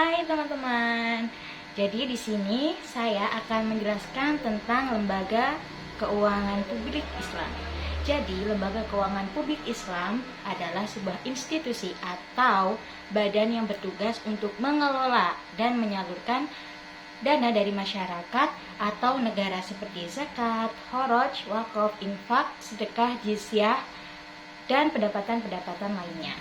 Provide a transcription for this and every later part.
Hai teman-teman. Jadi di sini saya akan menjelaskan tentang Lembaga Keuangan Publik Islam. Jadi, Lembaga Keuangan Publik Islam adalah sebuah institusi atau badan yang bertugas untuk mengelola dan menyalurkan dana dari masyarakat atau negara seperti zakat, kharaj, wakaf, infak, sedekah, jizyah, dan pendapatan-pendapatan lainnya.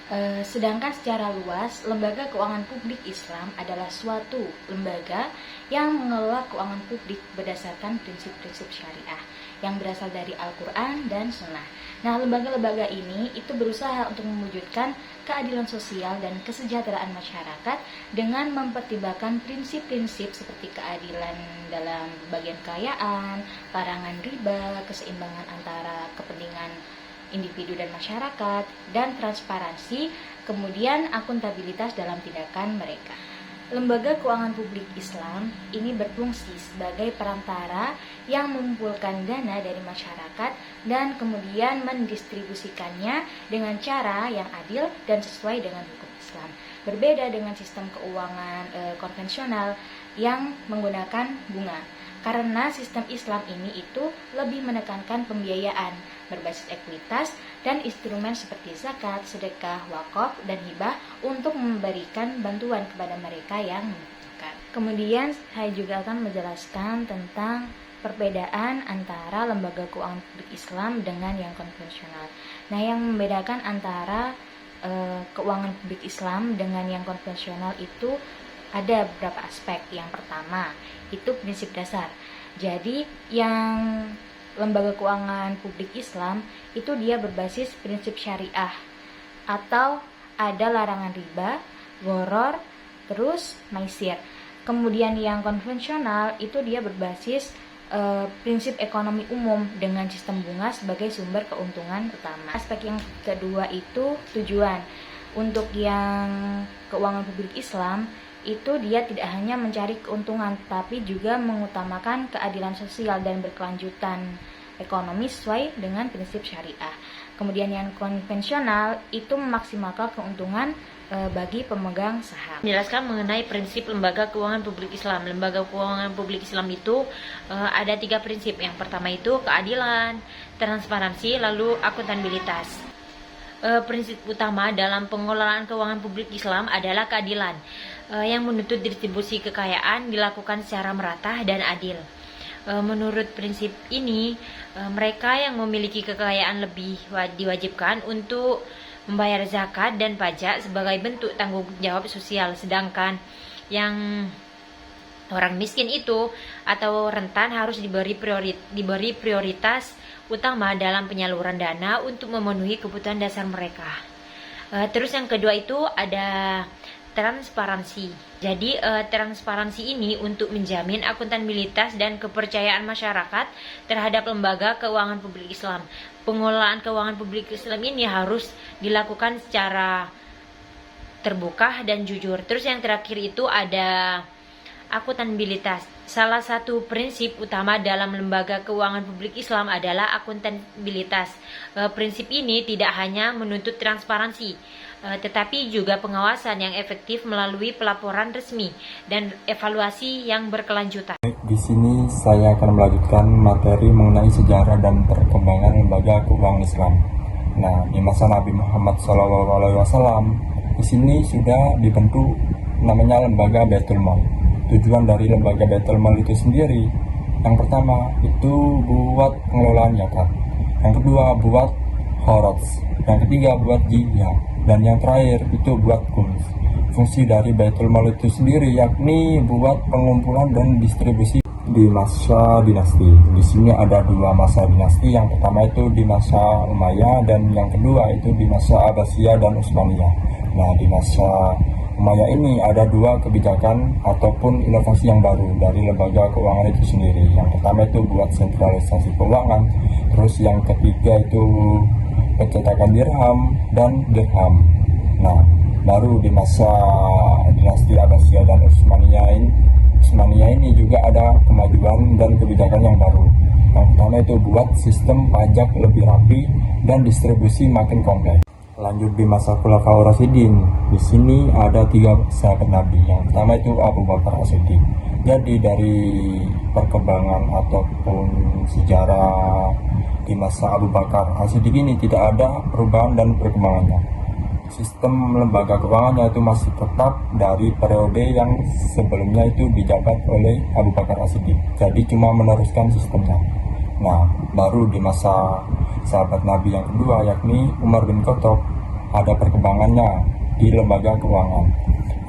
Sedangkan secara luas, Lembaga Keuangan Publik Islam adalah suatu lembaga yang mengelola keuangan publik berdasarkan prinsip-prinsip syariah yang berasal dari Al-Quran dan Sunnah. Nah, lembaga-lembaga ini itu berusaha untuk mewujudkan keadilan sosial dan kesejahteraan masyarakat dengan mempertimbangkan prinsip-prinsip seperti keadilan dalam bagian kekayaan, larangan riba, keseimbangan antara kepentingan individu dan masyarakat, dan transparansi, kemudian akuntabilitas dalam tindakan mereka. Lembaga Keuangan Publik Islam ini berfungsi sebagai perantara yang mengumpulkan dana dari masyarakat dan kemudian mendistribusikannya dengan cara yang adil dan sesuai dengan hukum Islam. Berbeda dengan sistem keuangan konvensional yang menggunakan bunga. Karena sistem Islam ini itu lebih menekankan pembiayaan berbasis ekuitas dan instrumen seperti zakat, sedekah, wakaf, dan hibah untuk memberikan bantuan kepada mereka yang membutuhkan. Kemudian saya juga akan menjelaskan tentang perbedaan antara lembaga keuangan publik Islam dengan yang konvensional. Nah, yang membedakan antara keuangan publik Islam dengan yang konvensional itu ada beberapa aspek. Yang pertama, itu prinsip dasar. Jadi, yang lembaga keuangan publik Islam itu dia berbasis prinsip syariah atau ada larangan riba, gharar, terus maisir. Kemudian yang konvensional itu dia berbasis prinsip ekonomi umum dengan sistem bunga sebagai sumber keuntungan utama. Aspek yang kedua itu tujuan. Untuk yang keuangan publik Islam itu dia tidak hanya mencari keuntungan, tapi juga mengutamakan keadilan sosial dan berkelanjutan ekonomi sesuai dengan prinsip syariah. Kemudian yang konvensional itu memaksimalkan keuntungan bagi pemegang saham. Menjelaskan mengenai prinsip lembaga keuangan publik Islam. Lembaga keuangan publik Islam itu ada 3 prinsip. Yang pertama itu keadilan, transparansi, lalu akuntabilitas. Prinsip utama dalam pengelolaan keuangan publik Islam adalah keadilan, yang menuntut distribusi kekayaan dilakukan secara merata dan adil. Menurut prinsip ini, mereka yang memiliki kekayaan lebih diwajibkan untuk membayar zakat dan pajak sebagai bentuk tanggung jawab sosial, sedangkan yang orang miskin itu atau rentan harus diberi prioritas utama dalam penyaluran dana untuk memenuhi kebutuhan dasar mereka. Terus yang kedua itu ada transparansi. Jadi transparansi ini untuk menjamin akuntabilitas dan kepercayaan masyarakat terhadap lembaga keuangan publik Islam. Pengelolaan keuangan publik Islam ini harus dilakukan secara terbuka dan jujur. Terus yang terakhir itu ada akuntabilitas. Salah satu prinsip utama dalam lembaga keuangan publik Islam adalah akuntabilitas. Prinsip ini tidak hanya menuntut transparansi, tetapi juga pengawasan yang efektif melalui pelaporan resmi dan evaluasi yang berkelanjutan. Di sini saya akan melanjutkan materi mengenai sejarah dan perkembangan lembaga keuangan Islam. Nah, di masa Nabi Muhammad SAW, di sini sudah dibentuk namanya lembaga Baitul Mal. Tujuan dari lembaga Baitul Mal itu sendiri, yang pertama itu buat pengelolaan zakat, yang kedua buat kharaj, yang ketiga buat jizyah, dan yang terakhir itu buat khums. Fungsi dari Baitul Mal itu sendiri yakni buat pengumpulan dan distribusi di masa dinasti. Di sini ada 2 masa dinasti, yang pertama itu di masa Umayyah dan yang kedua itu di masa Abbasiyah dan Utsmaniyah. Nah, di masa Umayyah ini ada 2 kebijakan ataupun inovasi yang baru dari lembaga keuangan itu sendiri. Yang pertama itu buat sentralisasi keuangan, terus yang ketiga itu pencetakan dirham dan dirham. Nah, baru di masa dinasti Abbasiyah dan Utsmaniyah ini juga ada kemajuan dan kebijakan yang baru. Yang pertama itu buat sistem pajak lebih rapi dan distribusi makin kompleks. Lanjut di masa Khulafaur Rasyidin, di sini ada 3 sahabat Nabi. Yang pertama itu Abu Bakar As-Siddiq. Jadi dari perkembangan ataupun sejarah di masa Abu Bakar As-Siddiq ini tidak ada perubahan dan perkembangannya. Sistem lembaga keuangannya itu masih tetap dari periode yang sebelumnya itu dijabat oleh Abu Bakar As-Siddiq. Jadi cuma meneruskan sistemnya. Nah, baru di masa sahabat Nabi yang kedua yakni Umar bin Khattab ada perkembangannya di lembaga keuangan.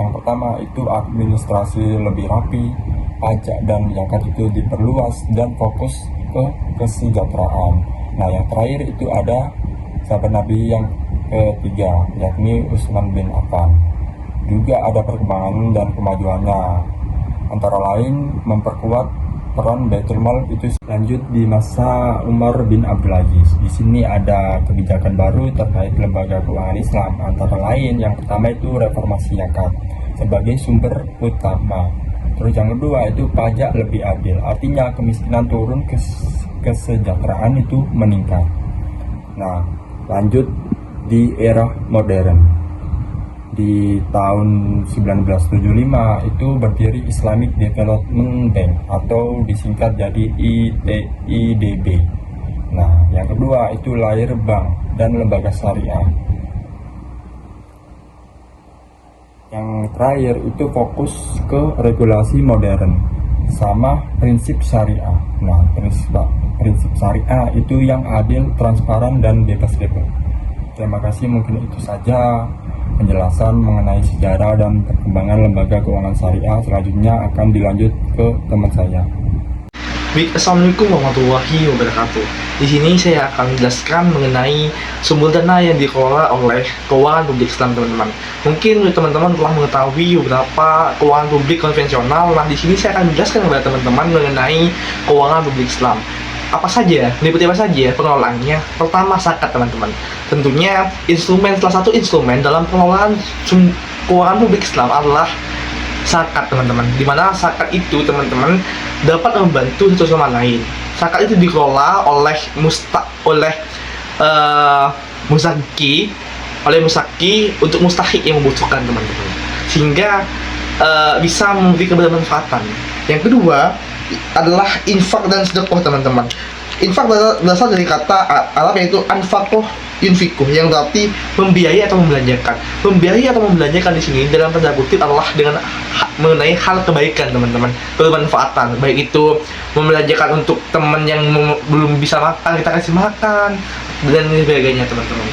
Yang pertama itu administrasi lebih rapi, pajak dan zakat itu diperluas dan fokus ke kesejahteraan. Nah, yang terakhir itu ada sahabat Nabi yang ketiga yakni Utsman bin Affan. Juga ada perkembangan dan kemajuannya, antara lain memperkuat peran Baitul Mal itu. Lanjut di masa Umar bin Abdul Aziz. Di sini ada kebijakan baru terkait lembaga keuangan Islam, antara lain yang pertama itu reformasi zakat sebagai sumber utama. Terus yang kedua itu pajak lebih adil, artinya kemiskinan turun, kesejahteraan itu meningkat. Nah, lanjut di era modern. Di tahun 1975 itu berdiri Islamic Development Bank atau disingkat jadi IDB. Nah, yang kedua itu lahir bank dan lembaga syariah. Yang terakhir itu fokus ke regulasi modern sama prinsip syariah. Nah, prinsip syariah itu yang adil, transparan dan bebas riba. Terima kasih, mungkin itu saja penjelasan mengenai sejarah dan perkembangan lembaga keuangan syariah. Selanjutnya akan dilanjut ke teman saya. Baik, Assalamualaikum warahmatullahi wabarakatuh. Di sini saya akan menjelaskan mengenai sumber dana yang dikelola oleh keuangan publik Islam, teman-teman. Mungkin teman-teman telah mengetahui beberapa keuangan publik konvensional. Nah, di sini saya akan menjelaskan kepada teman-teman mengenai keuangan publik Islam. Apa saja, meliputi apa saja pengelolaannya. Pertama, zakat, teman-teman. Tentunya salah satu instrumen dalam pengelolaan keuangan publik Islam adalah zakat, teman-teman. Dimana zakat itu, teman-teman, dapat membantu satu sama lain. Zakat itu dikelola oleh musaki untuk mustahik yang membutuhkan, teman-teman, sehingga bisa memberi kebermanfaatan. Yang kedua adalah infak dan sedekah, teman-teman. Infak berasal dari kata Arab yaitu anfaqoh yunfikuh, yang berarti membiayai atau membelanjakan. Membiayai atau membelanjakan di sini dalam tanda kutip adalah dengan mengenai hal kebaikan, teman-teman, bermanfaatan. Baik itu membelanjakan untuk teman yang belum bisa makan, kita kasih makan dan sebagainya, teman-teman.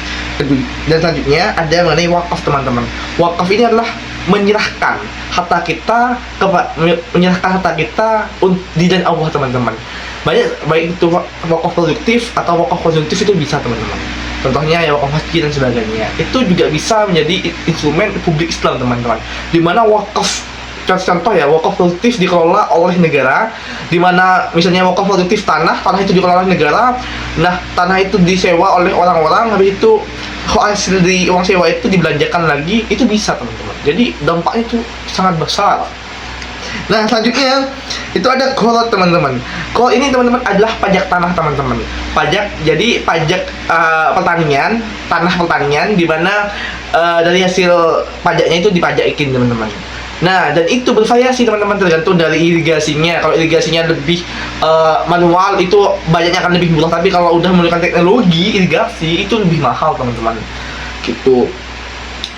Dan selanjutnya ada mengenai wakaf, teman-teman. Wakaf ini adalah menyerahkan harta kita di jalan Allah, teman-teman. Baik itu wakaf produktif atau wakaf konsumtif itu bisa, teman-teman. Contohnya ya wakaf masjid dan sebagainya. Itu juga bisa menjadi instrumen publik Islam, teman-teman. Dimana wakaf, contoh ya, wakaf produktif dikelola oleh negara, dimana misalnya wakaf produktif tanah itu dikelola oleh negara. Nah, tanah itu disewa oleh orang-orang, habis itu hasil dari uang sewa itu dibelanjakan lagi, itu bisa, teman-teman. Jadi dampaknya itu sangat besar. Nah, selanjutnya itu ada qorob, teman-teman. Qorob ini, teman-teman, adalah pajak tanah, teman-teman. Jadi pajak pertanian, tanah pertanian, di mana dari hasil pajaknya itu dipajakin, teman-teman. Nah, dan itu bervariasi, teman-teman, tergantung dari irigasinya. Kalau irigasinya lebih manual, itu bajaknya akan lebih murah. Tapi kalau udah menggunakan teknologi irigasi, itu lebih mahal, teman-teman. Gitu.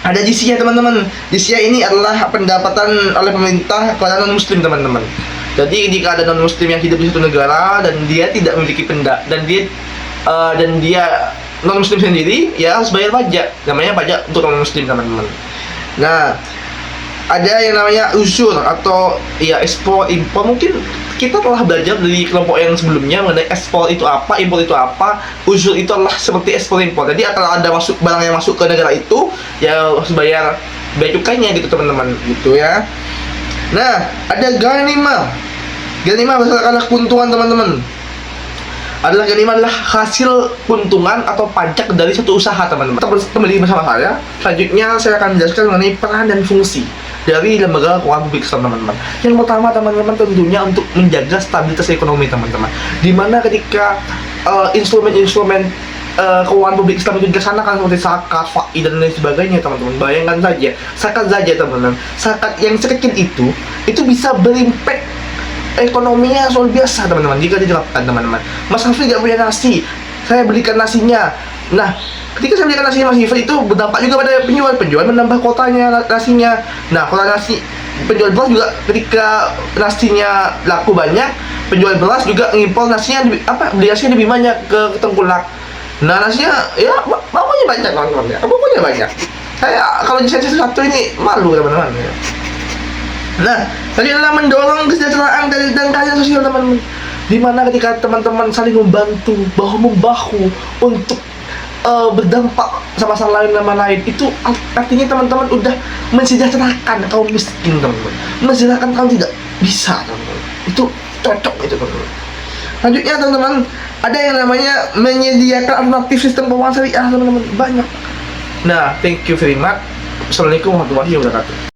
Ada jizyah, teman-teman. Jizyah ini adalah pendapatan oleh pemerintah kepada non-muslim, teman-teman. Jadi jika ada non-muslim yang hidup di suatu negara dan dia tidak memiliki dan dia non-muslim sendiri, ya harus bayar pajak. Namanya pajak untuk non-muslim, teman-teman. Nah, ada yang namanya usyur atau ya ekspor impor. Mungkin kita telah belajar dari kelompok yang sebelumnya mengenai ekspor itu apa, impor itu apa. Usyur itu adalah seperti ekspor impor. Jadi kalau ada barang yang masuk ke negara itu, ya harus bayar cukainya gitu, teman-teman, gitu ya. Nah, ada ganimah. Ganimah berdasarkan keuntungan, teman-teman. Ganimah adalah hasil keuntungan atau pajak dari suatu usaha, teman-teman. Kembali bersama saya. Selanjutnya saya akan menjelaskan mengenai peran dan fungsi dari lembaga keuangan publik Islam, teman-teman. Yang pertama, teman-teman, tentunya untuk menjaga stabilitas ekonomi, teman-teman. Dimana ketika instrumen-instrumen keuangan publik Islam itu dilaksanakan seperti zakat, fai dan lain sebagainya teman-teman. Bayangkan saja, zakat saja teman-teman, zakat yang sekecil itu bisa berimpact ekonominya luar biasa teman-teman jika diterapkan teman-teman. Mas Hafri nggak punya nasi, saya belikan nasinya. Nah, ketika saya belikan nasinya Mas Hafri itu berdampak juga pada penjual menambah kotanya nasinya. Nah, kota nasi penjual beras juga ketika nasinya laku banyak, penjual beras juga ngimpor nasinya beli nasinya lebih banyak ke Tengkulak. Nah, nasinya ya pokoknya banyak teman-teman ya. Pokoknya banyak. Saya kalau jadi satu ini malu teman-teman ya. Nah, tadi adalah mendorong kesejahteraan dan keadilan sosial teman-teman. Dimana ketika teman-teman saling membantu bahu-membahu untuk berdampak sama lain sama lain, itu artinya teman-teman udah mensejahterakan kaum miskin teman-teman, mensejahterakan kaum tidak bisa teman-teman. Itu cocok itu teman-teman. Selanjutnya teman-teman, ada yang namanya menyediakan alternatif sistem keuangan syariah teman-teman, banyak. Nah, thank you very much. Assalamualaikum warahmatullahi wabarakatuh.